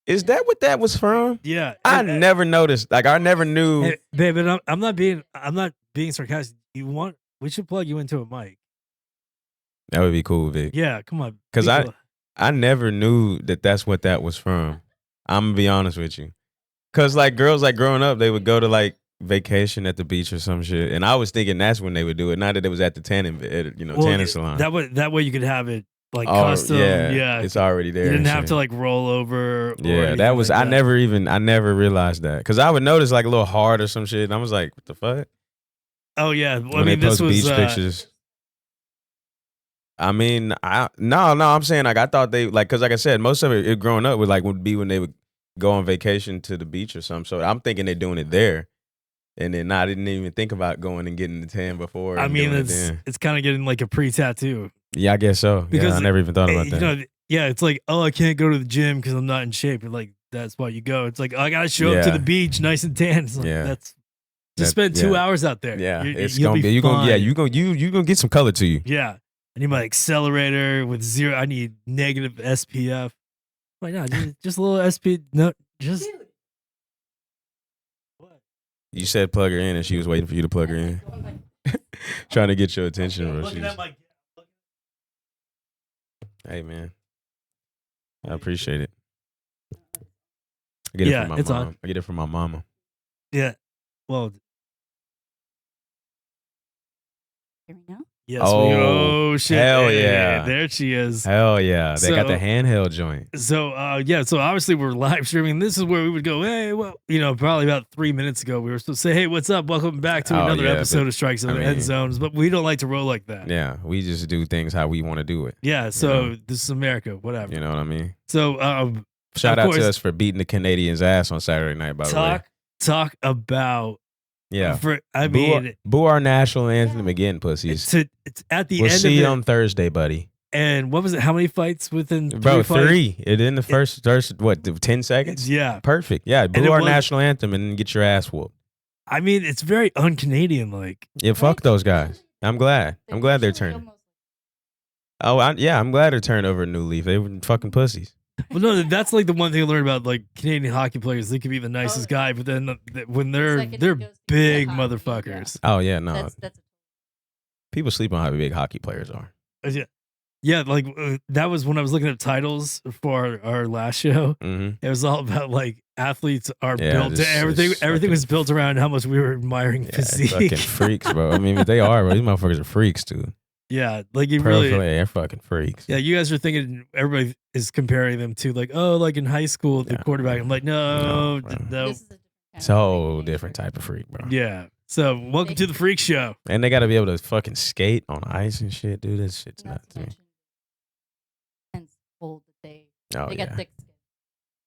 Is that what that was from? Yeah, I never noticed. Like I never knew. Hey, babe, and I'm not being sarcastic. We should plug you into a mic. That would be cool, Vic. Yeah, come on. Because I never knew that that's what that was from. I'm gonna be honest with you. Because like girls, like growing up, they would go to like vacation at the beach or some shit, and I was thinking that's when they would do it. Not that it was at the tanning salon. That way you could have it like custom. Yeah, it's already there. You didn't have to like roll over. Yeah, that was. Like I never realized that because I would notice like a little hard or some shit, and I was like, what the fuck? Oh yeah, well, when they post beach pictures. I mean, no. I'm saying like I thought they like because like I said, most of it growing up would be when they would go on vacation to the beach or something. So I'm thinking they're doing it there, and then I didn't even think about going and getting the tan before. I mean, it's kind of getting like a pre-tattoo. Yeah, I guess so. Because I never even thought about that. Yeah, it's like, oh, I can't go to the gym because I'm not in shape. And like that's why you go. It's like I gotta show up to the beach nice and tan. It's like, just spend 2 hours out there. Yeah, it's gonna be. You gonna get some color to you. Yeah. I need my accelerator with 0. I need negative SPF. Like, no, just a little SP. No, just. What? You said plug her in, and she was waiting for you to plug her in. Trying to get your attention. Hey, man. I appreciate it. I get it from my mom. I get it from my mama. Yeah. Well. Hear me now? Yes. Oh shit! Hell yeah! There she is. Hell yeah! They got the handheld joint. So So obviously we're live streaming. This is where we would go. Hey, well, probably about 3 minutes ago we were supposed to say, "Hey, what's up? Welcome back to another episode of Strikes in the End Zones." But we don't like to roll like that. Yeah, we just do things how we want to do it. Yeah. So this is America. Whatever. You know what I mean? So shout out to us for beating the Canadians' ass on Saturday night. By the way, talk about. Yeah, boo our national anthem again, pussies. It's at the end. We'll see you on Thursday, buddy. And what was it? How many fights within? Bro, 3. It in the first 10 seconds. Yeah, perfect. Yeah, boo our national anthem and get your ass whooped. I mean, it's very un-Canadian like. Yeah, fuck those guys. I'm glad they're turning. I'm glad they're turning over a new leaf. They were fucking pussies. Well, no, that's like the one thing I learned about like Canadian hockey players. They can be the nicest guy, but then when they're big motherfuckers. Oh yeah, no. People sleep on how big hockey players are. Yeah, like that was when I was looking at titles for our last show. Mm-hmm. It was all about like athletes are built. Everything was built around how much we were admiring physique. Fucking freaks, bro. I mean, they are, bro. These motherfuckers are freaks, dude. Yeah, like you they're fucking freaks. Yeah, you guys are thinking everybody is comparing them to like, oh, like in high school, the quarterback. I'm like, no. It's a whole different type of freak, bro. Yeah. So welcome to the freak show. And they got to be able to fucking skate on ice and shit, dude. This shit's nuts to me. They got thick skin.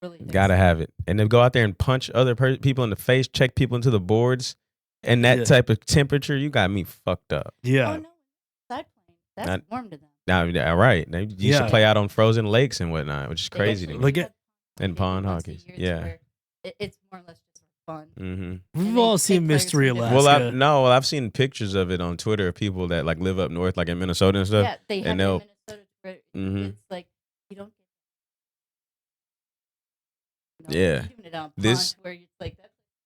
Really thick gotta have it, and then go out there and punch other people in the face, check people into the boards, and that type of temperature. You got me fucked up. Yeah. Oh no. That's warm to them. Now, right. They used to play out on frozen lakes and whatnot, which is crazy to me. And pond hockey. Yeah. It's more or less just fun. Mm-hmm. We've all seen Mystery Alaska. I've seen pictures of it on Twitter of people that like live up north, like in Minnesota and stuff. Yeah, they have in Minnesota. It's like you don't get this where it's like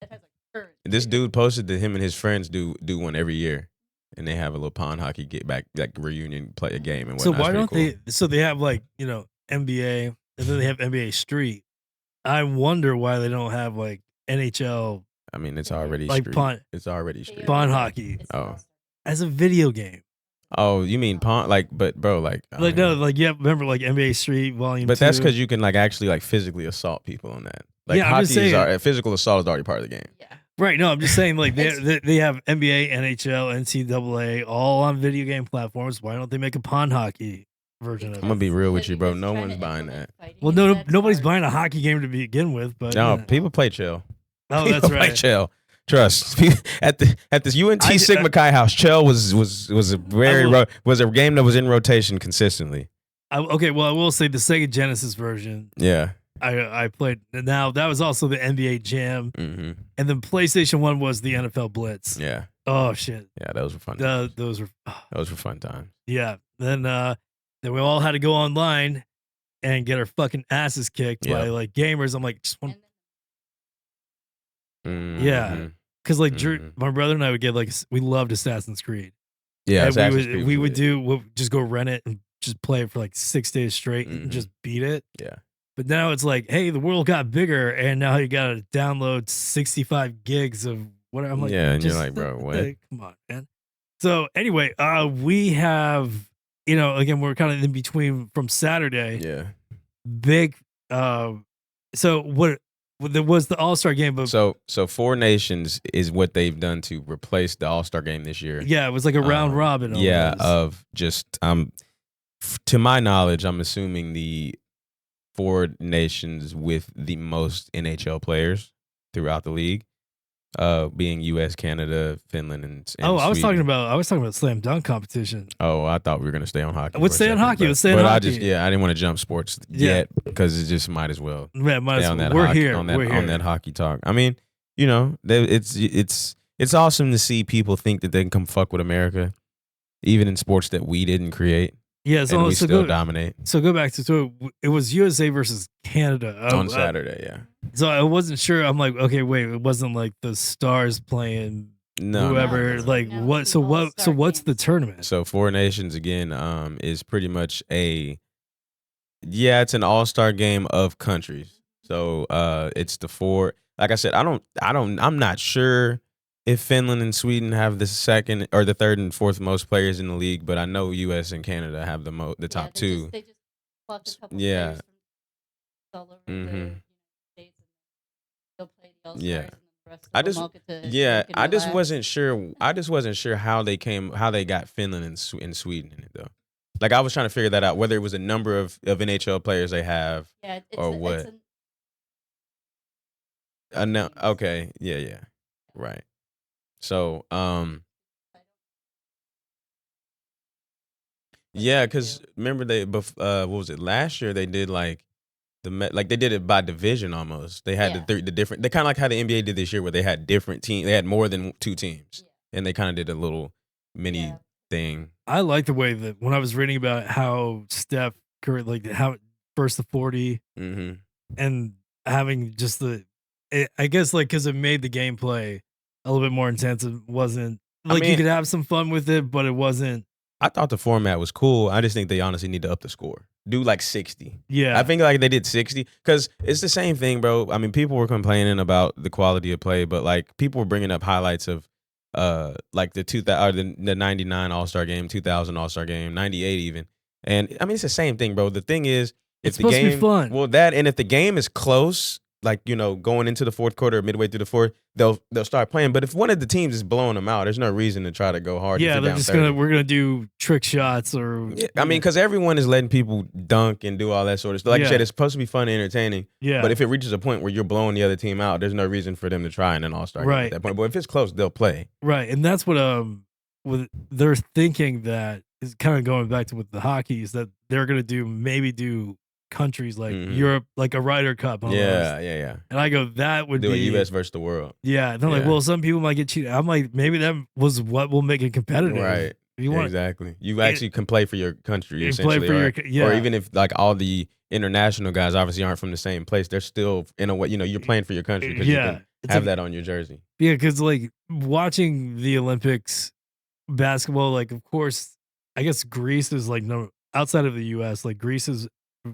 that has a current. This dude posted that him and his friends do one every year. And they have a little pond hockey get back, like reunion, play a game and whatnot. So why don't they? So they have like NBA, and then they have NBA Street. I wonder why they don't have like NHL. I mean, it's already like street. It's already street. Pond hockey. Oh, as a video game. Oh, you mean pond? Like, but bro, like no, like remember like NBA Street Volume. But 2? that's because you can like actually like physically assault people on that. Like hockey physical assault is already part of the game. Yeah. Right, no, I'm just saying, like, they have NBA, NHL, NCAA, all on video game platforms. Why don't they make a pond hockey version of it? I'm going to be real with you, bro. No one's buying that. Well, nobody's buying a hocky game to begin with. But no, people play chill. Oh, people that's right. Play chill. Trust. At this UNT Sigma Chi house, chill was a game that was in rotation consistently. Okay, well, I will say the Sega Genesis version. Yeah. I played. Now that was also the NBA Jam, and then PlayStation 1 was the NFL Blitz. Yeah. Oh shit. Yeah, those were fun. Those were fun times. Yeah. Then we all had to go online, and get our fucking asses kicked by like gamers. I'm like, just want. Yeah, because like my brother and I would get like we loved Assassin's Creed. Yeah, and we would just go rent it and just play it for like 6 days straight and just beat it. Yeah. But now it's like, hey, the world got bigger, and now you got to download 65 gigs of whatever. I'm like, yeah, and you're like, bro, what? Come on, man. So anyway, we have, again, we're kind of in between from Saturday. Yeah. Big. So what? There was the All-Star game, but so Four Nations is what they've done to replace the All-Star game this year. Yeah, it was like a round robin. Yeah, of just to my knowledge, I'm assuming the Four Nations with the most NHL players throughout the league, being U.S., Canada, Finland, and I was Sweden. talking about slam dunk competition. Oh, I thought we were gonna stay on hockey. Let's stay on hockey. Let's stay on hockey. I didn't want to jump sports yet because it just might as well. Yeah, might as well. We're here on that hockey talk. I mean, it's awesome to see people think that they can come fuck with America, even in sports that we didn't create. Yeah, so we still dominate. So go back to it was USA versus Canada on Saturday. Yeah. So I wasn't sure. I'm like, okay, wait, it wasn't like the Stars playing whoever. What? So what's the tournament? So Four Nations again is pretty much it's an all-star game of countries. So it's the four. Like I said, I'm not sure if Finland and Sweden have the second or the third and fourth most players in the league, but I know U.S. and Canada have the top two. They just plucked a couple players from all over the States, and they'll play the All-Stars. Yeah. And the rest of them I just wasn't sure. I just wasn't sure how they got Finland and Sweden in it though. Like I was trying to figure that out, whether it was a number of NHL players they have, or what. No, okay, yeah, right. So, yeah, because remember what was it last year? They did like they did it by division almost. They had the different. They kind of like how the NBA did this year, where they had different teams. They had more than two teams, and they kind of did a little mini thing. I like the way that when I was reading about how Steph Curry, like how first the 40, and having just I guess like because it made the gameplay a little bit more intense. It wasn't like you could have some fun with it, but it wasn't. I thought the format was cool. I just think they honestly need to up the score. Do like 60. Yeah. I think like they did 60 because it's the same thing, bro. I mean, people were complaining about the quality of play, but like people were bringing up highlights of like the 99 All-Star game, 2000 All-Star game, 98 even. And I mean, it's the same thing, bro. The thing is, it's supposed to be fun. Well, and if the game is close, like, going into the fourth quarter or midway through the fourth, they'll start playing. But if one of the teams is blowing them out, there's no reason to try to go hard. Yeah, they're just we're gonna do trick shots or. Yeah, I mean, because everyone is letting people dunk and do all that sort of stuff. Like you said, it's supposed to be fun and entertaining. Yeah. But if it reaches a point where you're blowing the other team out, there's no reason for them to try in an all-star game at that point. But if it's close, they'll play. Right, and that's what they're thinking that is kind of going back to with the hockey is that they're gonna do countries like Europe, like a Ryder Cup. Almost. Yeah. And I go, that would do be a U.S. versus the world. Yeah. And they're like, well, some people might get cheated. I'm like, maybe that was what will make it competitive. Right. Exactly. You actually can play for your country, essentially. Or even if like all the international guys obviously aren't from the same place, they're still in a way, you're playing for your country because you can have that on your jersey. Yeah, because like watching the Olympics basketball, like of course, I guess Greece is like outside of the U.S., like Greece is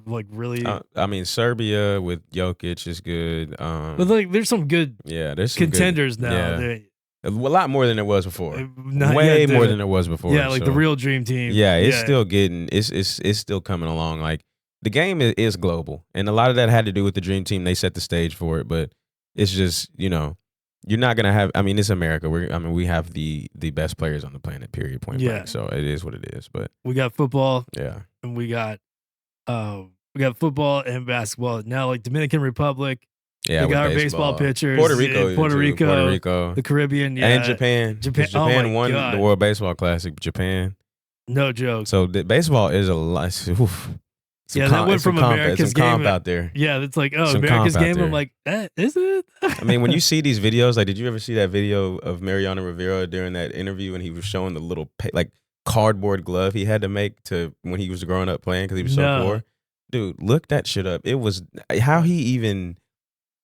like really. I mean, Serbia with Jokic is good. But like, there's some good there's some contenders good, now. Yeah. A lot more than there was before. Way more than there was before. Yeah, like the real dream team. Yeah, it's still it's still coming along. Like the game is global, and a lot of that had to do with the dream team. They set the stage for it, but it's just you're not gonna have. I mean, it's America. We have the best players on the planet. Period. Point blank. So it is what it is. But we got football. Yeah, and we got football and basketball now. Like Dominican Republic. Yeah, we got our baseball pitchers. Puerto Rico, the Caribbean, and Japan. Japan won the World Baseball Classic. Japan, no joke. So the baseball is a lot. That went from America's game out there. Yeah, it's like America's game. I'm like, is it? I mean, when you see these videos, like, did you ever see that video of Mariano Rivera during that interview when he was showing the little like cardboard glove he had to make to when he was growing up playing because he was so poor? Dude, look that shit up. It was how he even.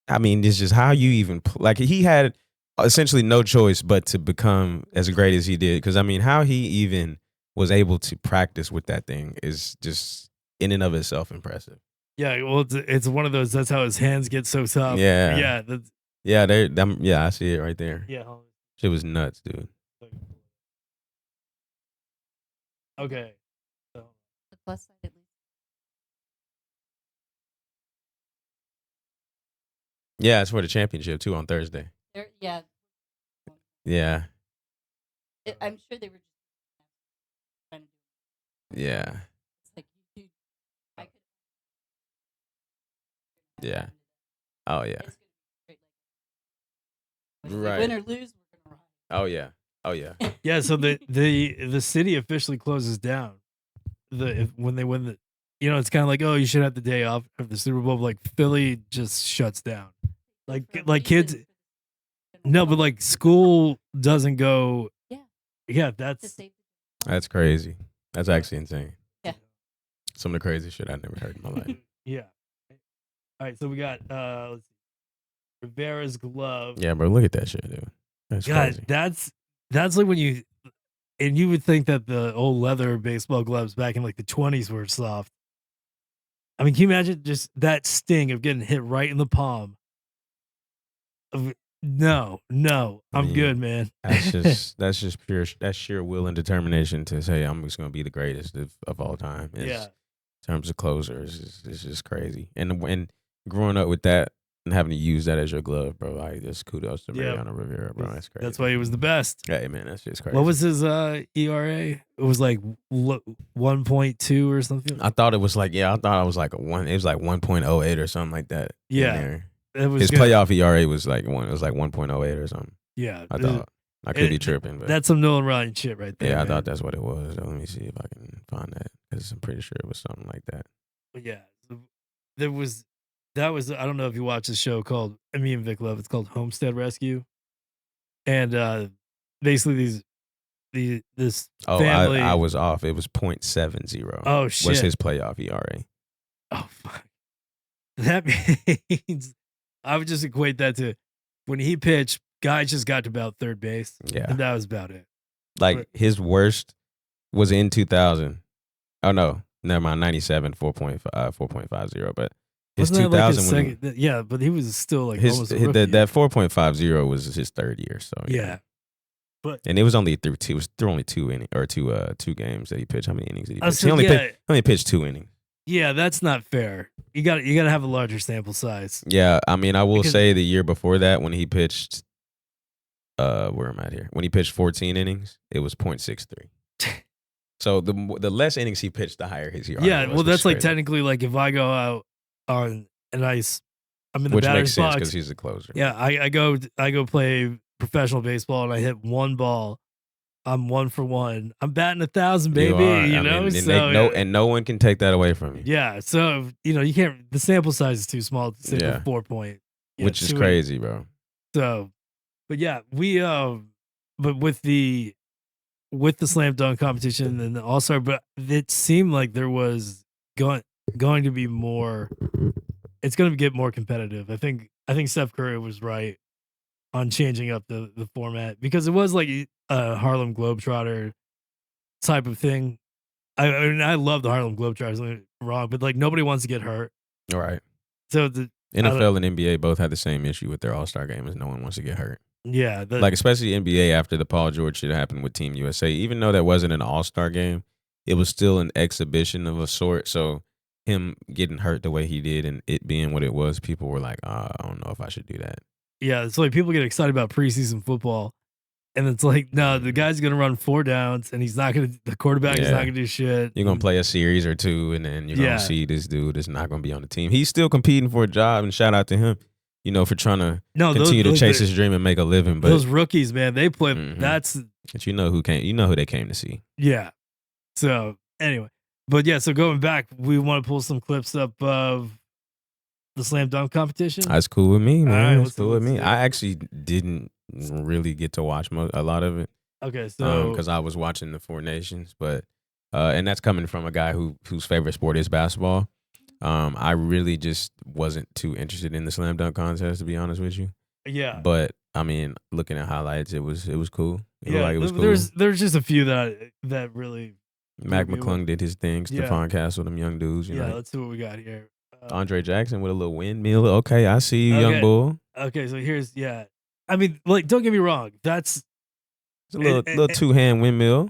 I mean, it's just how you even like he had essentially no choice but to become as great as he did. Because I mean, how he even was able to practice with that thing is just in and of itself impressive. Yeah, well, it's one of those. That's how his hands get so tough. Yeah, yeah. I see it right there. Yeah, shit was nuts, dude. Okay. So. The plus side at least. Yeah, it's for the championship too on Thursday. Yeah. Yeah. I'm sure they were just trying to do. Yeah. It's like I could. Yeah. Oh yeah. Right. Win or lose, we're gonna ride. Oh yeah. Oh yeah. Yeah. So the city officially closes down. When they win the, it's kind of like, oh, you should have the day off of the Super Bowl. Like Philly just shuts down. Like kids. No, but like school doesn't go. Yeah, that's crazy. That's actually insane. Yeah. Some of the crazy shit I never heard in my life. Yeah. All right, so we got let's see. Rivera's glove. Yeah, bro, look at that shit, dude. That's crazy. That's like when you would think that the old leather baseball gloves back in like the 20s were soft. I mean, can you imagine just that sting of getting hit right in the palm? No, I'm good, man. That's just sheer will and determination to say I'm just gonna be the greatest of all time. In terms of closers, it's just crazy. And growing up with that and having to use that as your glove, bro, like just kudos to Mariano Rivera, bro. That's crazy. That's why he was the best. Hey man, that's just crazy. What was his ERA? It was like 1.2 or something. I thought it was like it was like 1.08 or something like that. Yeah. His playoff ERA was like 1.08 or something. Yeah, I thought I could be tripping, but that's some Nolan Ryan shit right there. Yeah, man. I thought that's what it was. Let me see if I can find that because I'm pretty sure it was something like that. But yeah, that was. I don't know if you watch the show called me and Vic love. It's called Homestead Rescue, and basically this family. I was off. It was 0.70. Oh shit! Was his playoff ERA? Oh fuck! That means. I would just equate that to when he pitched, guys just got to about third base. Yeah. And that was about it. Like his worst was in 2000. Oh no, never mind. 97, 4.50. But his 2000 yeah, but he was still like his almost a that 4.50 was his third year. So yeah. But and it was only through two. It was through only two games that he pitched. How many innings did he pitch? He only pitched 2 innings. Yeah, that's not fair. You got to have a larger sample size. Yeah, I mean, I will say the year before that when he pitched, where am I here? When he pitched 14 innings, it was 0.63. So the less innings he pitched, the higher his ERA. Yeah, well, that's like technically like if I go out on an ice, I'm in the which batter's makes sense box because he's a closer. Yeah, I go play professional baseball and I hit one ball. I'm 1 for 1. I'm batting 1,000, baby. You know, and no one can take that away from you. Yeah, so you can't. The sample size is too small to say 4 point, which is crazy, bro. So, but yeah, we but with the slam dunk competition and the All-Star, but it seemed like there was going to be more. It's going to get more competitive. I think Steph Curry was right on changing up the format because it was like a Harlem Globetrotter type of thing. I love the Harlem Globetrotters, don't get me wrong, but like nobody wants to get hurt. All right. So the NFL and NBA both had the same issue with their All-Star game is no one wants to get hurt. Yeah. Like especially NBA after the Paul George shit happened with Team USA, even though that wasn't an All-Star game, it was still an exhibition of a sort. So him getting hurt the way he did and it being what it was, people were like, I don't know if I should do that. Yeah, it's like people get excited about preseason football, and it's like, no, the guy's gonna run 4 downs, and the quarterback is not gonna do shit. You're gonna play a series or 2, and then you're gonna see this dude is not gonna be on the team. He's still competing for a job, and shout out to him, for trying to continue to chase his dream and make a living. But those rookies, man, they play. That's but who they came to see. Yeah. So anyway, but yeah, so going back, we want to pull some clips up of the slam dunk competition. That's cool with me, man. That's cool with me. See. I actually didn't really get to watch a lot of it. Okay, so because I was watching the Four Nations, but and that's coming from a guy whose favorite sport is basketball. I really just wasn't too interested in the slam dunk contest, to be honest with you. Yeah. But I mean, looking at highlights, it was cool. It Yeah, looked like it was cool. There's just a few that really. Mac McClung did his thing. Yeah. Stephon Castle, them young dudes. You know. Let's see what we got here. Andre Jackson with a little windmill. Okay, I see you, young bull. Okay, so here's I mean, like, don't get me wrong. That's it's a little two-hand windmill.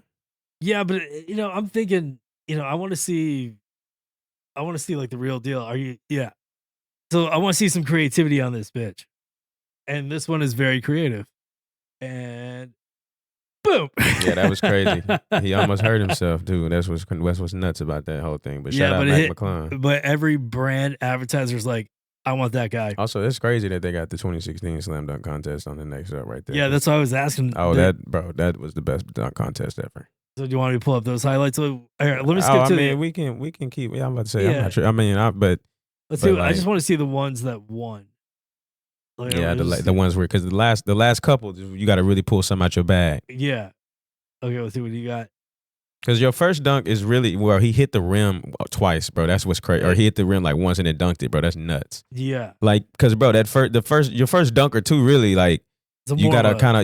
Yeah, but I'm thinking, I want to see like the real deal. Are you? Yeah. So I want to see some creativity on this bitch, and this one is very creative. And boom. Yeah, that was crazy. He almost hurt himself, dude. That's what's nuts about that whole thing. But shout out Mac McClung. But every brand advertiser's like, I want that guy. Also, it's crazy that they got the 2016 slam dunk contest on the next up right there. Yeah, that's what I was asking. Oh, that was the best dunk contest ever. So do you want me to pull up those highlights? So, let me skip to we can keep. Yeah, I'm about to say. Yeah. I'm not sure. I mean, but let's see. I just want to see the ones that won. Like, yeah, the ones where because the last couple you got to really pull some out your bag. Yeah. Okay, let's see what you got. Because your first dunk is really he hit the rim twice, bro. That's what's crazy. Or he hit the rim like once and then dunked it, bro. That's nuts. Yeah. Like, cause bro, your first dunk or two really like you gotta kind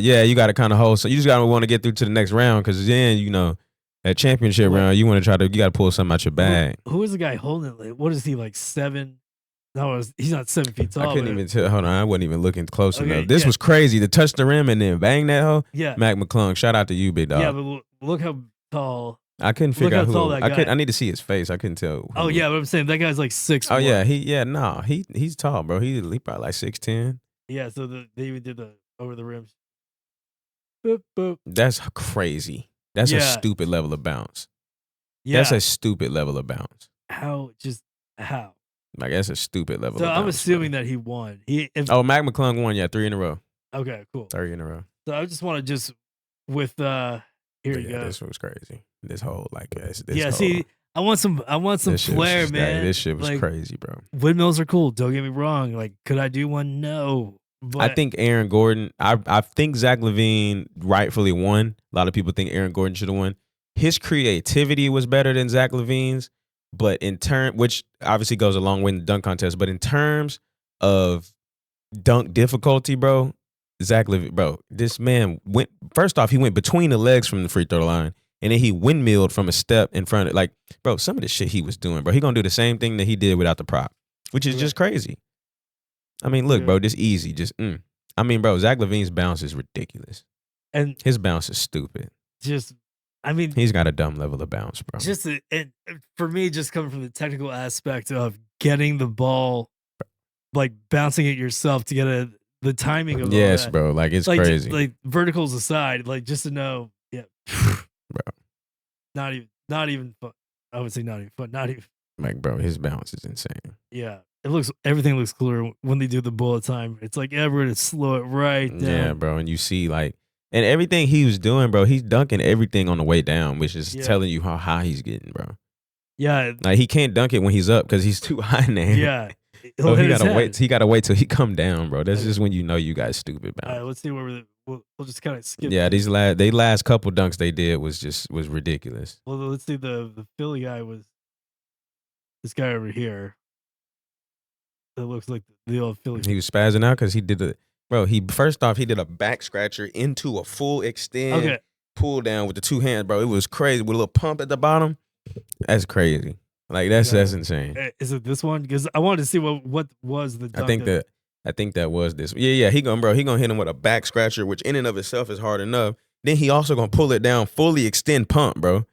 of hold. So you just gotta want to get through to the next round because then that championship round you gotta pull something out your bag. Who is the guy holding it? Like, what is he like 7? No, he's not 7 feet tall. I couldn't even tell. Hold on, I wasn't even looking close enough. This was crazy to touch the rim and then bang that hoe. Yeah. Mac McClung, shout out to you, big dog. Yeah, but look how tall. I couldn't figure out who. I need to see his face. I couldn't tell. Oh yeah, but I'm saying that guy's like 6'1". Oh yeah, he's tall, bro. He probably like 6'10". Yeah, so they even did the over the rims. Boop, boop. That's crazy. That's a stupid level of bounce. Yeah, that's a stupid level of bounce. How? Like that's a stupid level. So of bounce, I'm assuming that he won. Mac McClung won. Yeah, 3 in a row. Okay, cool. 3 in a row. So I just want to with here you go. This was crazy. This whole see, I want some flair, man. This shit was crazy, bro. Windmills are cool. Don't get me wrong. Like, could I do one? No. But I think Aaron Gordon. I think Zach LaVine rightfully won. A lot of people think Aaron Gordon should have won. His creativity was better than Zach LaVine's, but which obviously goes a long way in the dunk contest. But in terms of dunk difficulty, bro, Zach LaVine, bro, this man went. First off, he went between the legs from the free throw line, and then he windmilled from a step in front of. Like, bro, some of the shit he was doing, bro. He gonna do the same thing that he did without the prop, which is just crazy. I mean, look, bro, this easy. I mean, bro, Zach LaVine's bounce is ridiculous, and his bounce is stupid. He's got a dumb level of bounce, bro. For me, just coming from the technical aspect of getting the ball, like bouncing it yourself to get the timing of yes, all that. Bro. Like it's crazy. Like verticals aside, like just to know, bro. Not even fun. I would say not even fun. Not even. Like, bro, his bounce is insane. Yeah, everything looks clear when they do the bullet time. It's like we're gonna slow it right down. Yeah, bro, and you see and everything he was doing, bro, he's dunking everything on the way down, which is telling you how high he's getting, bro. Yeah, like he can't dunk it when he's up because he's too high now. Yeah, so he gotta wait. He gotta wait till he come down, bro. That's just when you know you guys stupid, man. All right, let's see where we'll just kind of skip. Yeah, these last couple dunks they did was ridiculous. Well, let's see. The Philly guy was this guy over here. That looks like the old Philly. He was spazzing out because he did first off he did a back scratcher into a full extend pull down with the two hands, bro. It was crazy with a little pump at the bottom. That's crazy. Like that's insane. Is it this one? Because I wanted to see what was the dunk. I think that was this. Yeah. He gonna hit him with a back scratcher, which in and of itself is hard enough. Then he also gonna pull it down, fully extend pump, bro.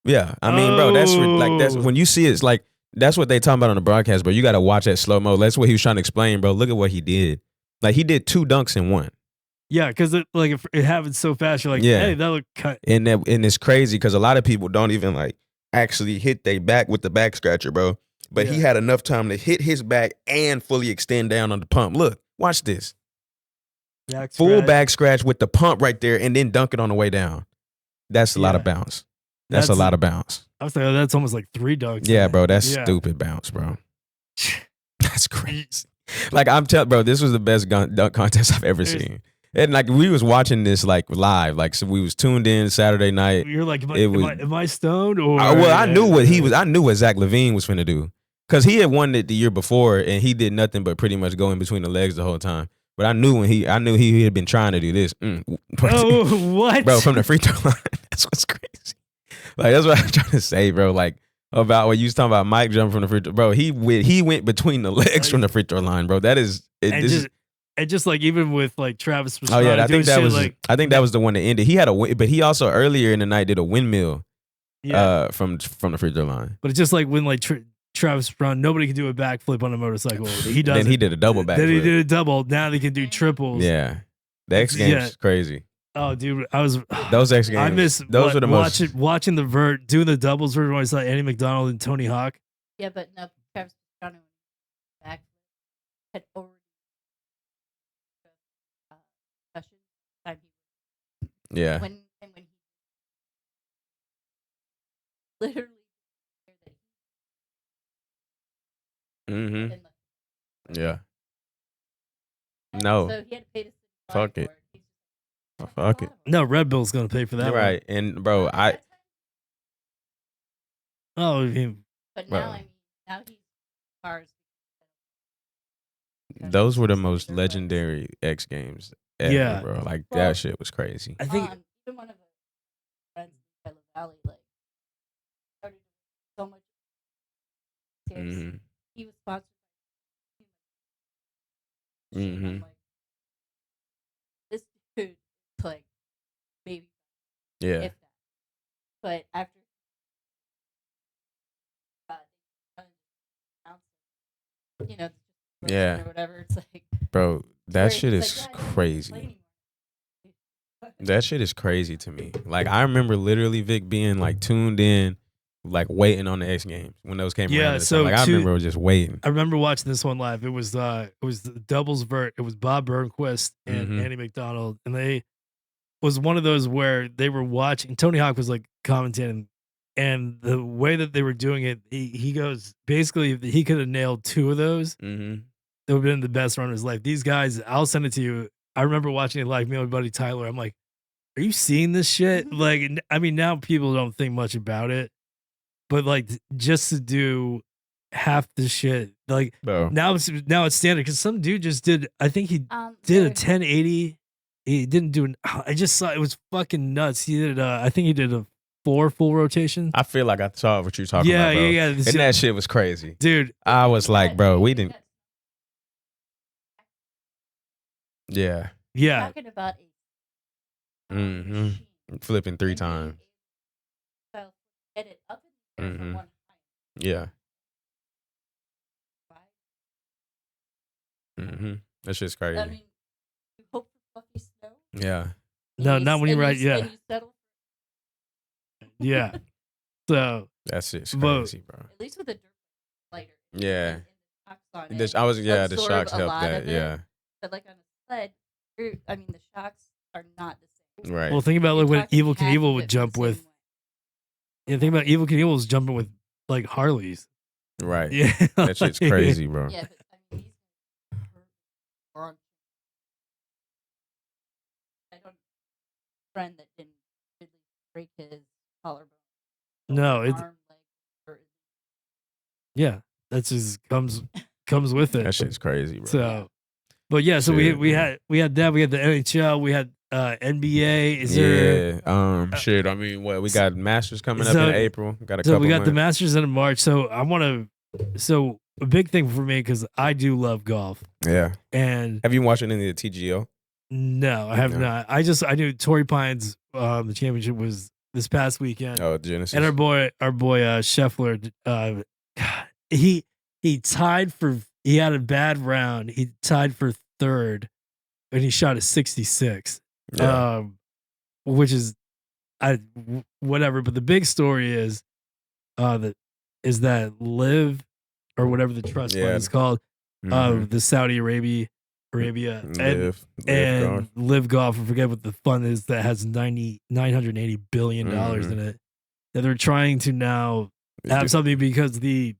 Yeah, I mean, bro, that's when you see it's like that's what they talking about on the broadcast, bro. You gotta watch that slow mo. That's what he was trying to explain, bro. Look at what he did. Like he did 2 dunks in one. Yeah, because it happens so fast. You're like, hey, that look cut. And it's crazy because a lot of people don't even like actually hit their back with the back scratcher, bro. But he had enough time to hit his back and fully extend down on the pump. Look, watch this. Full back scratch with the pump right there and then dunk it on the way down. That's a lot of bounce. That's a lot of bounce. I was like, that's almost like 3 dunks. Yeah, bro, that's stupid bounce, bro. That's crazy. Like I'm telling, bro, this was the best dunk contest I've ever seen. And like we was watching this like live, like so we was tuned in Saturday night. You're like, am I stoned or? I knew what Zach LaVine was finna do. because he had won it the year before, and he did nothing but pretty much go in between the legs the whole time. But I knew he had been trying to do this. Oh, what, bro? From the free throw line, that's what's crazy. Like that's what I'm trying to say, bro. Like about what you was talking about, Mike jumping from the free throw, bro. He went between the legs from the free throw line, bro. That is it. And just like even with like Travis. Oh yeah, I think that was that was the one that ended. He had but he also earlier in the night did a windmill. Yeah. From the free throw line. But it's just like when like Travis Brown, nobody can do a backflip on a motorcycle. He does. Then he did a double backflip. Then he did a double. Now they can do triples. Yeah, the X Games is crazy. Oh, dude, I was those X Games. I miss those were the most watching the vert doing the doubles version when I saw Andy McDonald and Tony Hawk. Yeah, but no, Travis Brown back had already time. Yeah. When he literally. Mm-hmm. Yeah. No. So he had to pay to fuck it. Fuck it. No, Red Bull's gonna pay for that. Right, and bro, Oh, but now now he's cars. Those were the most legendary X Games ever, yeah, bro. Like that shit was crazy. I think even one of the friends in Pelham Valley like started so much. Mm-hmm. He was sponsored. Mm-hmm. I'm like, this dude is like maybe. Yeah. If that. But after. Yeah. Or whatever. It's like, bro, that shit is crazy. That shit is crazy to me. Like I remember literally Vic being like tuned in, like waiting on the X Games when those came around. Yeah, so like I remember just waiting. I remember watching this one live. It was the doubles vert. It was Bob Burnquist and Andy McDonald, and they was one of those where they were watching. Tony Hawk was like commentating, and the way that they were doing it, he goes basically if he could have nailed two of those. Mm-hmm. It would have been the best run of his life. These guys, I'll send it to you. I remember watching it live. Me and my buddy Tyler. I'm like, are you seeing this shit? Like, I mean, now people don't think much about it. But like just to do half the shit, like now it's standard because some dude just did. I think he did a 1080. He didn't do an. I just saw it was fucking nuts. He did. I think he did a 4 full rotation. I feel like I saw what you're talking about. Bro. Yeah. And that shit was crazy, dude. I was like, bro, we didn't. Yeah. Talking about flipping 3 times. Edit up. Yeah. That shit's crazy. I mean, you hope for fluffy snow. Yeah. No, not when you ride. Yeah. Yeah. So that's it. Crazy, bro. At least with a dirt lighter. Yeah. The shocks help that. Yeah. But like on a sled, the shocks are not the same. Right. Well, think about like when Evil Knievel would jump with. Yeah, think about Evil Knievel was jumping with like Harleys. Right. Yeah. That shit's crazy, bro. Yeah, but I mean, I don't friend that didn't really break his collarbone. No, it's yeah. That's just comes with it. That shit's crazy, bro. So, but yeah, so we had that. We had the NHL. We had NBA. Is there? Shit. I mean, we got Masters coming up in April. We got the Masters in March. So I want to. So a big thing for me because I do love golf. Yeah. And have you watched any of the TGO? No, I have not. I knew Torrey Pines. The championship was this past weekend. Oh, Genesis. And our boy Scheffler. He tied for. He had a bad round. He tied for third, and he shot a 66. Yeah. Which is, whatever. But the big story is, that Live or whatever the trust fund is called, the Saudi Arabia and Live Golf. I forget what the fund is that has $980 billion in it. That they're trying to now have something because the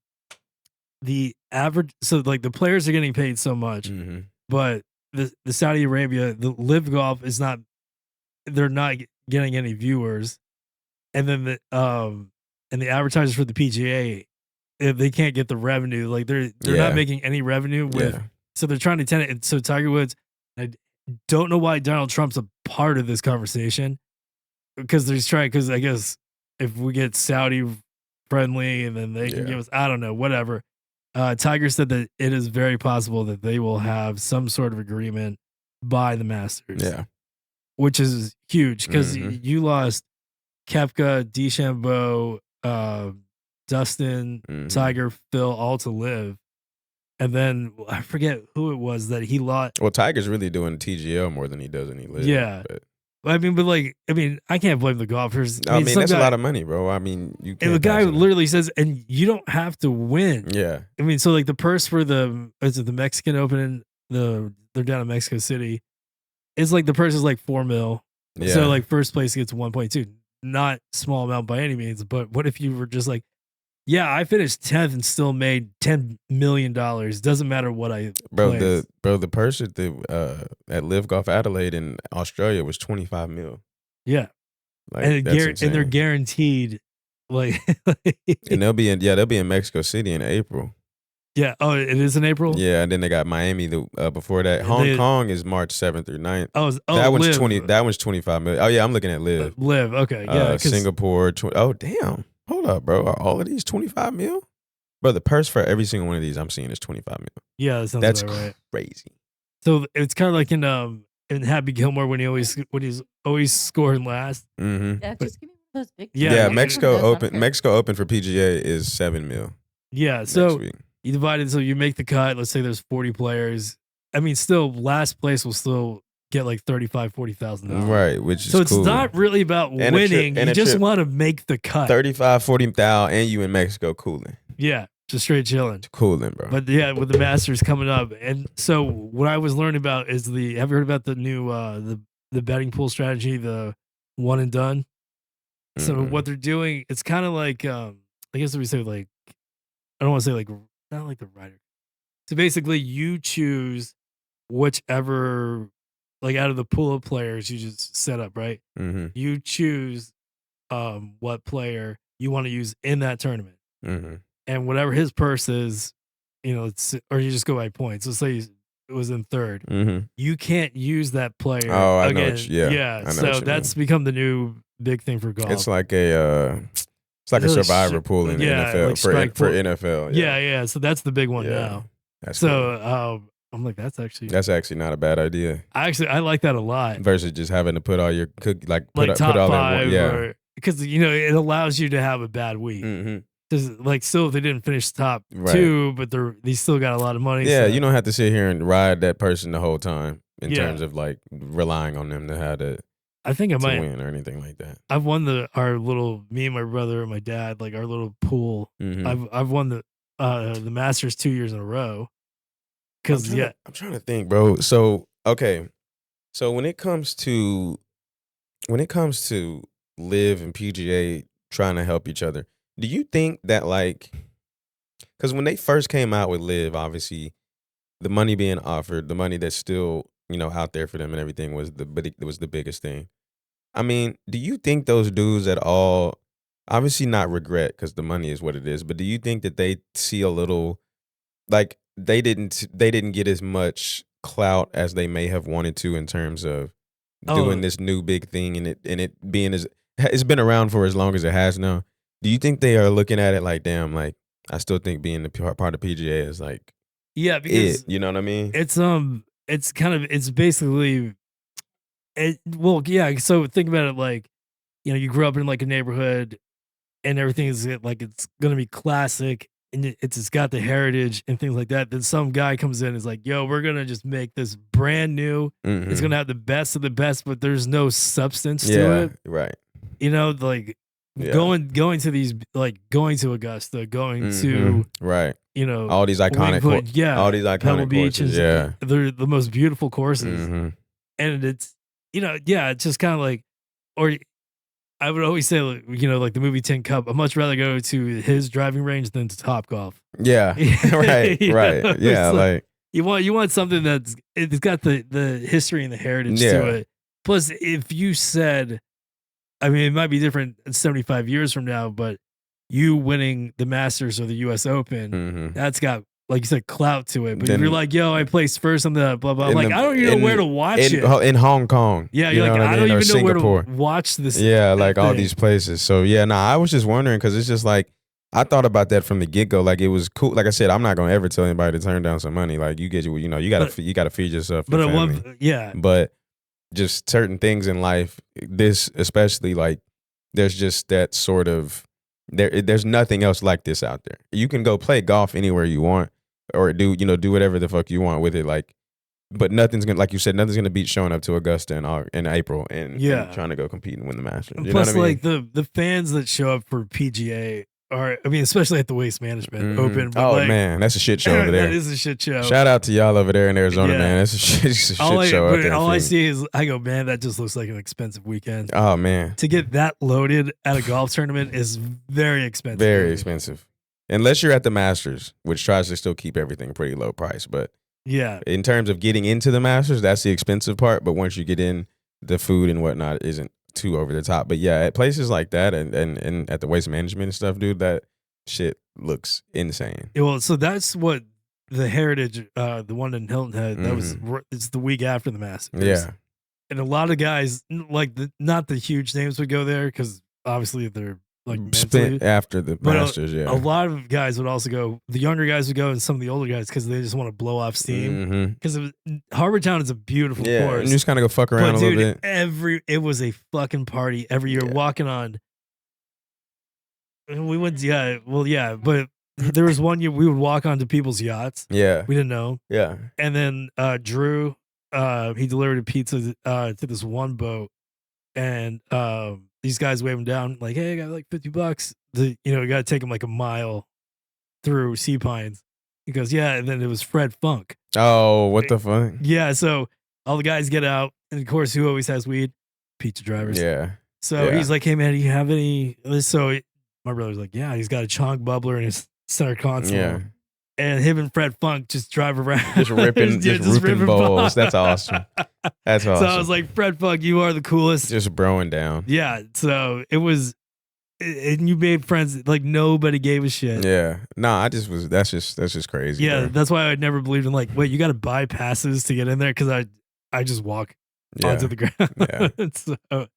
average, so like the players are getting paid so much, but the Saudi Arabia, the Live Golf is not. They're not getting any viewers, and then the advertisers for the PGA they can't get the revenue. Like they're not making any revenue with. So they're trying to tend it. So Tiger Woods, I don't know why Donald Trump's a part of this conversation because they're trying. Because I guess if we get Saudi friendly and then they can give us, I don't know, whatever. Tiger said that it is very possible that they will have some sort of agreement by the Masters. Yeah, which is huge because you lost Koepka, DeChambeau, Dustin, Tiger, Phil, all to live. And then I forget who it was that he lost. Well, Tiger's really doing TGL more than he does any live. Yeah. But I mean, I can't blame the golfers. I mean that's a lot of money, bro. I mean, you can't. And the guy literally says, and you don't have to win. Yeah. I mean, so like the purse for the Mexican Open, they're down in Mexico City. It's like the purse is like $4 million. Yeah. So like first place gets 1.2. Not small amount by any means, but what if you were just like, yeah, I finished 10th and still made $10 million. Doesn't matter what I placed. The purse at Live Golf Adelaide in Australia was $25 million. Yeah. Like, and they're guaranteed like and they'll be in Mexico City in April. Yeah. Oh, it is in April? Yeah, and then they got Miami before that. Hong Kong is March 7th through 9th. That one's Live. 20. That one's 25 million. Oh yeah, I'm looking at Live. Live. Okay. Yeah. Singapore. Oh damn. Hold up, bro. Are all of these 25 mil? Bro, the purse for every single one of these I'm seeing is 25 mil. Yeah, that sounds that's about right. Crazy. So it's kind of like in Happy Gilmore when he's always scoring last. Mm-hmm. Yeah, just give me one of those big. Yeah, Mexico Open for PGA is 7 mil. Yeah, so you divide it so you make the cut. Let's say there's 40 players. I mean, still last place will still get like $35,000-$40,000. Right, which is so it's cool. not really about winning. You just want to make the cut. $35,000-$40,000, and you in Mexico cooling. Yeah, just straight chilling. Cooling, bro. But yeah, with the Masters coming up, and so what I was learning about is have you heard about the new the betting pool strategy, the one and done? So what they're doing, it's kind of like I guess we say like I don't want to say like not like the Ryder. So basically, you choose whichever. Like out of the pool of players you just set up, right? Mm-hmm. You choose what player you want to use in that tournament. Mm-hmm. And whatever his purse is, or you just go by points. Let's say it was in third. Mm-hmm. You can't use that player. Oh, I again. know. Yeah. So that's become the new big thing for golf. It's like a survivor pool in the NFL like for NFL. Yeah. So that's the big one now. That's so cool. I'm like, that's actually not a bad idea. I like that a lot. Versus just having to put all your top put all five, in one. because it allows you to have a bad week. Mm-hmm. Because like still if they didn't finish top two, but they still got a lot of money. Yeah, so. you don't have to sit here and ride that person the whole time in terms of like relying on them to have to. I think I might win or anything like that. I've won me and my brother and my dad, like our little pool. Mm-hmm. I've won the Masters 2 years in a row. Because I'm trying to think, bro. So okay, so when it comes to Live and PGA trying to help each other, do you think that like, because when they first came out with Live, obviously the money being offered, the money that's still out there for them and everything was the biggest thing. I mean, do you think those dudes at all, obviously not regret because the money is what it is, but do you think that they see a little like they didn't get as much clout as they may have wanted to in terms of doing this new big thing and it being it's been around for as long as it has now? Do you think they are looking at it like, damn, like I still think being the part of PGA is like because you know what I mean? It's basically so think about it like you grew up in like a neighborhood and everything is like it's gonna be classic and it's got the heritage and things like that. Then some guy comes in and is like, yo, we're gonna just make this brand new. Mm-hmm. It's gonna have the best of the best, but there's no substance to it. Right. Like going to these, like going to Augusta, going to right. All these iconic all these iconic Pebble Beach courses, they're the most beautiful courses. Mm-hmm. And it's it's just kind of like, or I would always say, like the movie Tin Cup, I'd much rather go to his driving range than to Topgolf. Yeah. Right. Right. Yeah. Like you want something it's got the history and the heritage to it. Plus, if you said, I mean, it might be different 75 years from now, but you winning the Masters or the U.S. Open, that's got, like you said, clout to it. But if you're like, yo, I placed first on the blah blah, I'm like, I don't even know where to watch it in Hong Kong. Yeah, you're like, I don't even know where to watch this. Yeah, like all these places. So yeah, I was just wondering because it's just like I thought about that from the get go. Like it was cool. Like I said, I'm not gonna ever tell anybody to turn down some money. Like you gotta feed yourself. Your family. But just certain things in life, this especially, like there's just that sort of there's nothing else like this out there. You can go play golf anywhere you want or do whatever the fuck you want with it. Like, but nothing's gonna, like you said, nothing's gonna beat showing up to Augusta in April and trying to go compete and win the Masters. You plus, know what I mean? like the fans that show up for PGA are, I mean, especially at the Waste Management Open. But oh man, that's a shit show over there. That is a shit show. Shout out to y'all over there in Arizona, man. That's a shit show out there. All I see is, I go, man, that just looks like an expensive weekend. Oh man, to get that loaded at a golf tournament is very expensive. Very expensive, unless you're at the Masters, which tries to still keep everything pretty low price. But yeah, in terms of getting into the Masters, that's the expensive part. But once you get in, the food and whatnot isn't too over the top. But yeah, at places like that and at the Waste Management and stuff, dude, that shit looks insane. Well, so that's what the Heritage, the one in Hilton Head, that was, it's the week after the Masters. Yeah. And a lot of guys, like not the huge names, would go there because obviously they're like spent after the Masters. A lot of guys would also go. The younger guys would go, and some of the older guys because they just want to blow off steam. Because Harbour Town is a beautiful course. And you just kind of go fuck around a little bit. It was a fucking party every year. Walking on. We went, but there was one year we would walk onto people's yachts. Yeah, we didn't know. Yeah, and then Drew, he delivered a pizza to this one boat, and these guys wave him down like, "Hey, I got like $50. You got to take him like a mile through Sea Pines." He goes, "Yeah," and then it was Fred Funk. Oh, what the fuck? Yeah, so all the guys get out, and of course, who always has weed? Pizza drivers. Yeah. So he's like, "Hey man, do you have any?" So my brother's like, "Yeah, he's got a chonk bubbler in his center console." Yeah. And him and Fred Funk just drive around. Just ripping bowls. That's awesome. That's awesome. So I was like, Fred Funk, you are the coolest. Just broing down. Yeah. So it was, and you made friends, like nobody gave a shit. Yeah. Nah, that's just crazy. Yeah. Bro. That's why I never believed in like, wait, you got to buy passes to get in there? Because I just walk onto the ground. Yeah. So,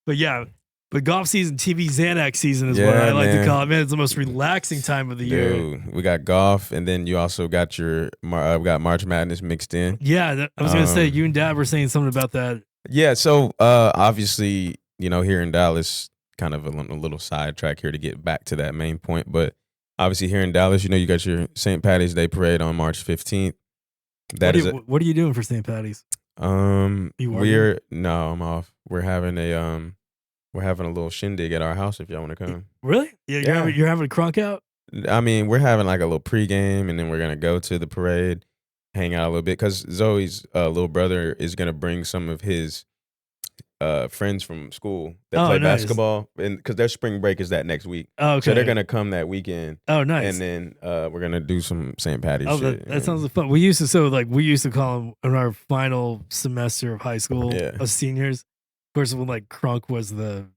but yeah. But golf season, TV Xanax season is what I like to call it. Man, it's the most relaxing time of the year. Dude, we got golf, and then you also got we got March Madness mixed in. Yeah, I was gonna say you and Dad were saying something about that. Yeah, so obviously, here in Dallas, kind of a little sidetrack here to get back to that main point. But obviously, here in Dallas, you got your St. Patty's Day parade on March 15th. What are you doing for St. Patty's? I'm off. We're having a little shindig at our house if y'all want to come. Really? Yeah, you're having a crunk out? I mean, we're having like a little pregame, and then we're going to go to the parade, hang out a little bit, because Zoe's little brother is going to bring some of his friends from school that play basketball, and because their spring break is that next week. Oh, okay. So they're going to come that weekend. Oh, nice. And then we're going to do some St. Patty's shit. That sounds like fun. We used to call them in our final semester of high school, as seniors. Of course, when like crunk was the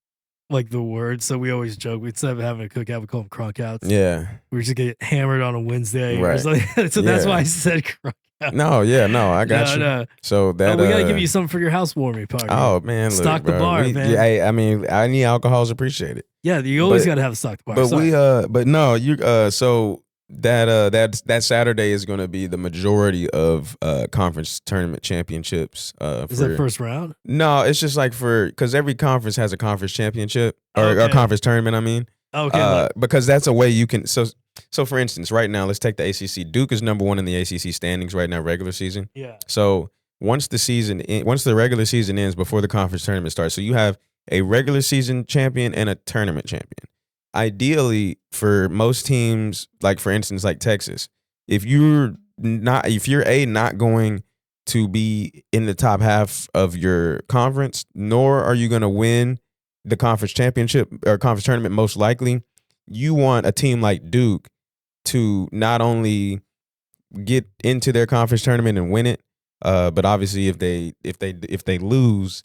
word, so we always joke. Instead of having a cookout, we call them crunk outs. Yeah, we just get hammered on a Wednesday, right? So that's why I said crunk out. No, I got you. No. So that we gotta give you something for your housewarming party. Oh man, stock the bar, man. Yeah, I mean, any alcohol's appreciated. Yeah, you always gotta have a stock the bar. But so that Saturday is going to be the majority of conference tournament championships. Is that first round? No, it's just like because every conference has a conference championship or a conference tournament. I mean, because that's a way you can. So for instance, right now, let's take the ACC. Duke is number 1 in the ACC standings right now, regular season. Yeah. So once the regular season ends, before the conference tournament starts, so you have a regular season champion and a tournament champion. Ideally, for most teams, like for instance, like Texas, if you're not going to be in the top half of your conference, nor are you going to win the conference championship or conference tournament, most likely, you want a team like Duke to not only get into their conference tournament and win it, but obviously if they lose,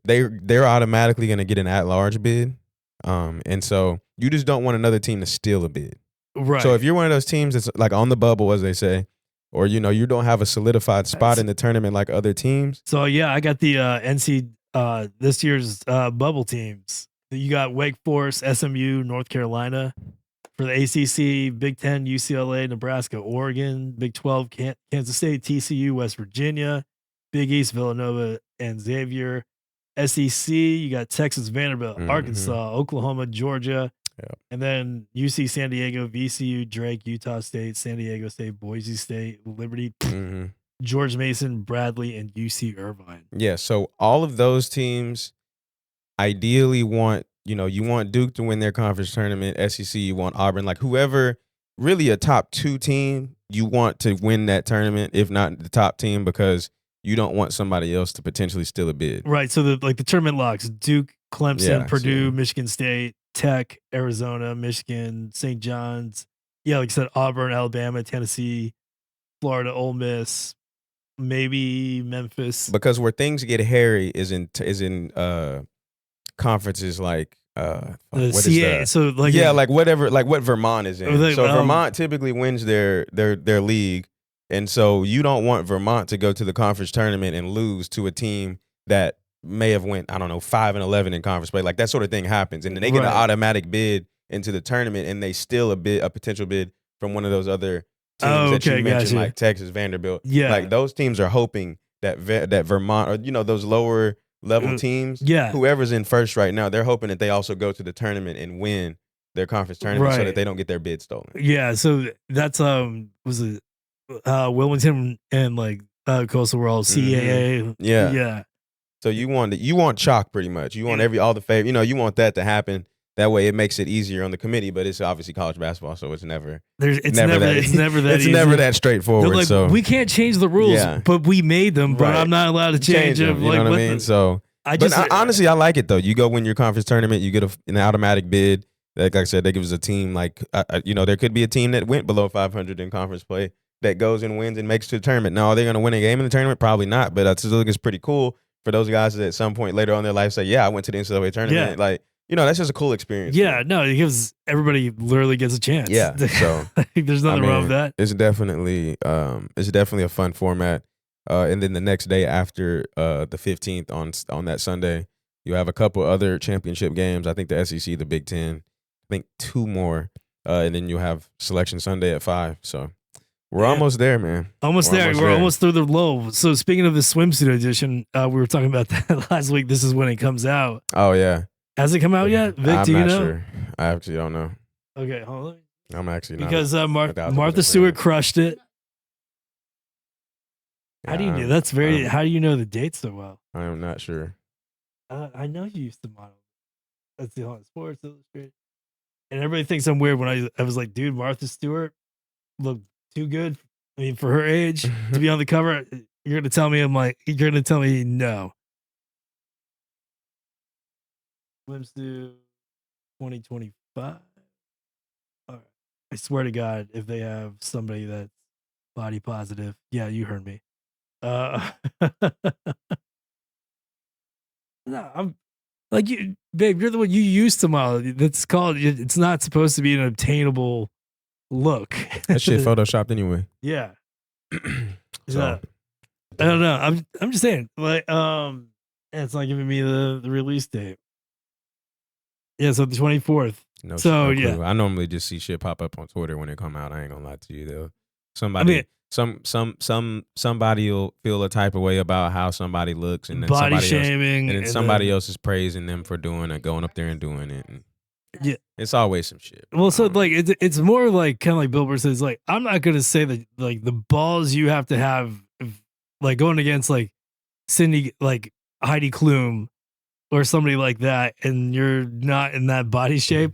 they're automatically going to get an at-large bid. And so you just don't want another team to steal a bid. Right. So if you're one of those teams that's like on the bubble, as they say, or you don't have a solidified spot in the tournament like other teams. So yeah, I got the this year's bubble teams. You got Wake Forest, SMU, North Carolina. For the ACC, Big 10, UCLA, Nebraska, Oregon. Big 12, Kansas State, TCU, West Virginia. Big East, Villanova and Xavier. SEC, you got Texas, Vanderbilt, Arkansas, Oklahoma, Georgia. Yep. And then UC San Diego, VCU, Drake, Utah State, San Diego State, Boise State, Liberty, George Mason, Bradley, and UC Irvine. Yeah, so all of those teams ideally want, you want Duke to win their conference tournament, SEC, you want Auburn, like whoever, really a top 2 team, you want to win that tournament, if not the top team, because you don't want somebody else to potentially steal a bid. Right, so the tournament locks, Duke, Clemson, Purdue, Michigan State, Tech, Arizona, Michigan, St. John's. Yeah, like I said, Auburn, Alabama, Tennessee, Florida, Ole Miss, maybe Memphis. Because where things get hairy is in conferences like the CA. So like like whatever, like what Vermont is in. So Vermont typically wins their league, and so you don't want Vermont to go to the conference tournament and lose to a team that may have went, I don't know, 5-11 in conference play. Like that sort of thing happens, and then they get an automatic bid into the tournament, and they steal a potential bid from one of those other teams that you mentioned, like Texas, Vanderbilt. Yeah, like those teams are hoping that Vermont, or those lower level teams, whoever's in first right now, they're hoping that they also go to the tournament and win their conference tournament so that they don't get their bid stolen. Yeah, so that's was it Wilmington and like Coastal World CAA. Yeah. So you want chalk pretty much. You want all the favor. You want that to happen. That way, it makes it easier on the committee. But it's obviously college basketball, so it's never that straightforward. Like, so we can't change the rules, but we made them. But I'm not allowed to change them. You know what I mean? Honestly, I like it though. You go win your conference tournament, you get an automatic bid. Like I said, they give us a team like there could be a team that went below 500 in conference play that goes and wins and makes it to the tournament. Now, are they going to win a game in the tournament? Probably not. But I still think it's pretty cool for those guys that at some point later on in their life say, "Yeah, I went to the NCAA tournament." Yeah. Like, that's just a cool experience. Yeah, no, it gives everybody literally gets a chance. Yeah, so there's nothing wrong with that. It's definitely a fun format. And then the next day after the 15th on that Sunday, you have a couple other championship games. I think the SEC, the Big Ten, I think 2 more, and then you have Selection Sunday at 5. So we're almost there, man. We're almost through the low. So speaking of the swimsuit edition, we were talking about that last week. This is when it comes out. Oh yeah. Has it come out yet, Vic? Do you know? I'm not sure. I actually don't know. Okay, hold on. I'm actually not. Because Martha Stewart crushed it. How do you know? How do you know the date so well? I am not sure. I know you used to model. That's the whole Sports Illustrated. And everybody thinks I'm weird when I was like, dude, Martha Stewart looked too good. I mean, for her age to be on the cover, you're gonna tell me no. Swimsuit 2025. All right. I swear to God, if they have somebody that's body positive, yeah, you heard me. No, I'm like you, babe. You're the one you used to model. That's called. It's not supposed to be an obtainable look. That shit photoshopped anyway. Yeah. So, I don't know. I'm just saying. Like, it's not giving me the release date. Yeah, so the 24th. No clue. I normally just see shit pop up on Twitter when it come out. I ain't gonna lie to you though. Somebody will feel a type of way about how somebody looks, and then body shaming, and then somebody else is praising them for doing it, going up there and doing it. And yeah, it's always some shit. Well, so like it's more like kind of like Billboard says, like I'm not gonna say that like the balls you have to have, like going against like Cindy, like Heidi Klum or somebody like that, and you're not in that body shape.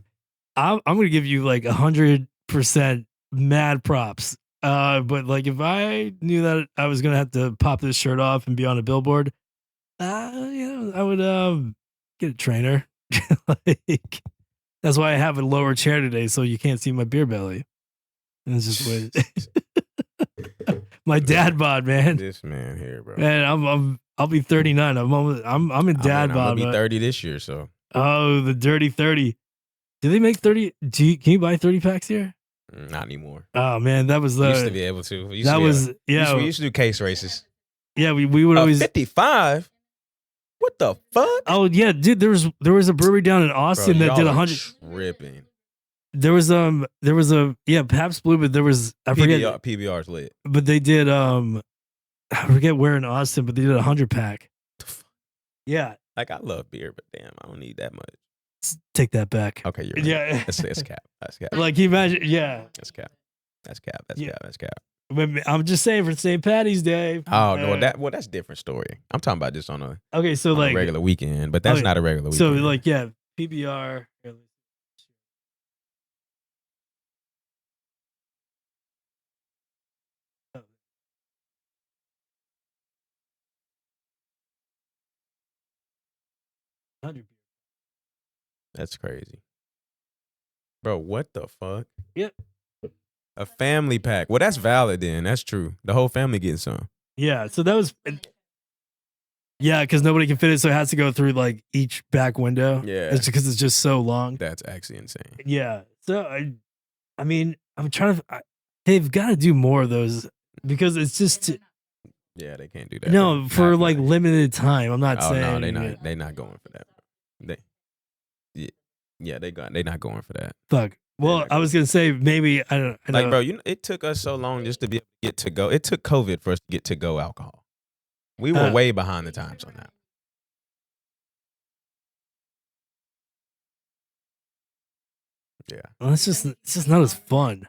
I'm gonna give you like 100% mad props. But like if I knew that I was gonna have to pop this shirt off and be on a billboard, I would get a trainer. Like that's why I have a lower chair today, so you can't see my beer belly. And it's just what my dad bod, man. This man here, bro. Man, I'll be 39. I'm in dad bod. I'll be 30 this year, so Oh, the Dirty 30. Do they make 30? Can you buy 30 packs here? Not anymore. Oh man, that was We used to be able to. We used to do case races. Yeah, we would always 55. What the fuck? Oh yeah, dude. There was a brewery down in Austin that did 100. Tripping. There was a Pabst Blue, but there was I forget PBR's lit. But they did I forget where in Austin, but they did 100 pack. Yeah. Like, I love beer, but damn, I don't need that much. Take that back. Okay, you're right. Yeah. That's cap. That's cap. Like, you imagine, yeah. That's cap. That's cap. That's cap. But I'm just saying for St. Patty's Day. Oh no, that's a different story. I'm talking about just on a like a regular weekend, but that's not a regular weekend. So like PBR. That's crazy, bro. What the fuck? Yep. A family pack. Well, that's valid then. That's true. The whole family gets some. Yeah. So that was. Yeah, because nobody can fit it, so it has to go through like each back window. Yeah. It's because it's just so long. That's actually insane. Yeah. So I mean, I'm trying to. They've got to do more of those because it's just. Yeah, they can't do that. No, for like limited time. I'm not saying. Oh no, they're not going for that. They're not going for that. Fuck. Well, I was gonna say maybe I don't know. Like, bro, it took us so long just to be able to get to go. It took COVID for us to get to go alcohol. We were way behind the times on that. Yeah. Well, it's just not as fun.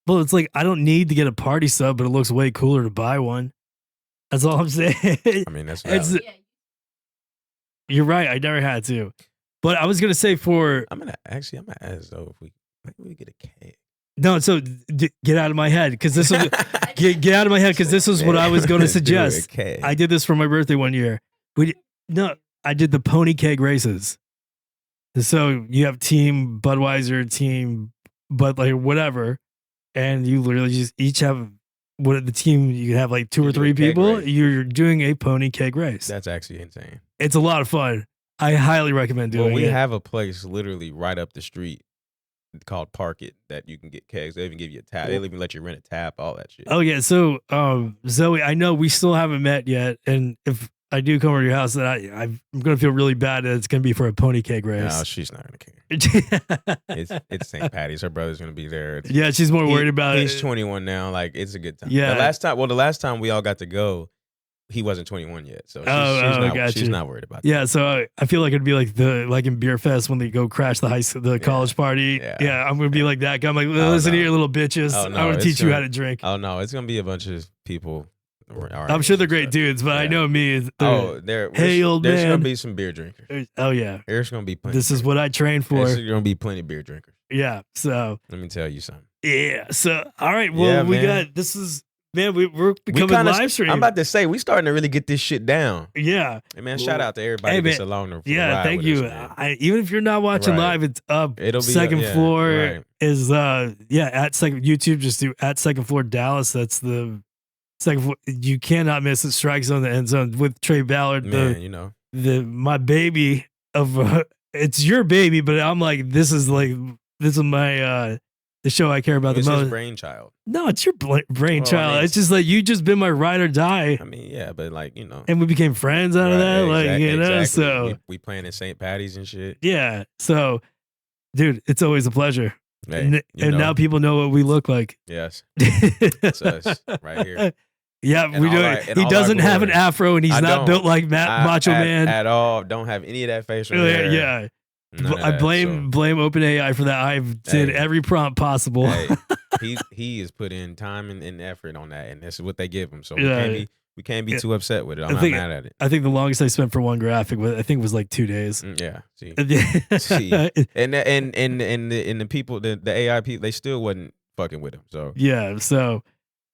Well, it's like I don't need to get a party sub, but it looks way cooler to buy one. That's all I'm saying. I mean, that's valid. You're right. I never had to, but I was gonna say I'm gonna ask though if we get a keg. No, so get out of my head because this was get out of my head because this was what I was going to suggest. I did this for my birthday one year. I did the pony keg races. So you have team Budweiser, team Bud, like whatever, and you literally just each have the team. You have like two or three people. You're doing a pony keg race. That's actually insane. It's a lot of fun. I highly recommend doing it. Well, we have a place literally right up the street called Park It that you can get kegs. They even give you a tap. They'll even let you rent a tap, all that shit. Oh yeah. So Zoe, I know we still haven't met yet, and if I do come over to your house, then I'm gonna feel really bad that it's gonna be for a pony keg race. No, she's not gonna care. it's St. Patty's. Her brother's gonna be there. Yeah, she's more worried about it. He's 21 now. Like, it's a good time. Yeah. The last time we all got to go, he wasn't 21 yet, so she's not worried about that. Yeah, so I feel like it'd be like in Beer Fest when they go crash the college party. Yeah, I'm gonna be like that guy. I'm like, listen here, little bitches. I'm gonna teach you how to drink. Oh no, it's gonna be a bunch of people. I'm sure they're great dudes, but I know me. Hey, old man. There's gonna be some beer drinkers. Oh yeah, there's gonna be plenty. This is what I trained for. There's gonna be plenty of beer drinkers. Yeah, so let me tell you something. Yeah, so all right, well we got this is. Man, we're becoming live stream. I'm about to say, we starting to really get this shit down. Yeah. Hey, man, shout out to everybody that's along the ride thank with you. Us, even if you're not watching live, it's up. It'll be second floor right. Is at second YouTube. Just do at second floor Dallas. That's the second floor. You cannot miss it. Strike Zone, the end zone with Trey Ballard. Man, my baby of it's your baby, but I'm like this is my. The show I care about the most. His brainchild. No, it's your brainchild. It's just like you just been my ride or die. I mean, yeah, but like and we became friends out of that. Exactly. So we playing in St. Patty's and shit. Yeah, so dude, it's always a pleasure. Hey, and now people know what we look like. Yes, it's us right here. Yeah, we do it. He doesn't have an afro, and he's not built like Macho Man at all. Don't have any of that facial hair. Yeah. I blame OpenAI for that. I've did every prompt possible. He has put in time and effort on that, and this is what they give him. So we can't be too upset with it. I'm not mad at it. I think the longest I spent for one graphic was like 2 days. Yeah. See. And the people, the AI people, they still wasn't fucking with him. So yeah. So.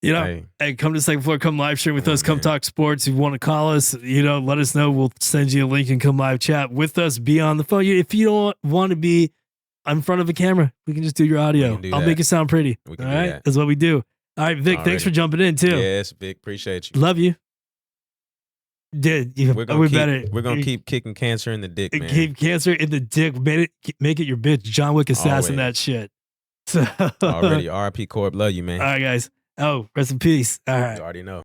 Hey, come to second floor, come live stream with us, come talk sports. If you want to call us, let us know. We'll send you a link and come live chat with us. Be on the phone. If you don't want to be in front of a camera, we can just do your audio. I'll make it sound pretty. All right, that's what we do. All right, Vic, thanks for jumping in too. Yes, Vic, appreciate you. Love you. We're gonna we keep, better. we're gonna keep kicking cancer in the dick, man. Keep cancer in the dick. Make it your bitch. John Wick assassin Always. that shit. So Already, RP Corp, love you, man. all right, guys. Oh, rest in peace. All right. You already know.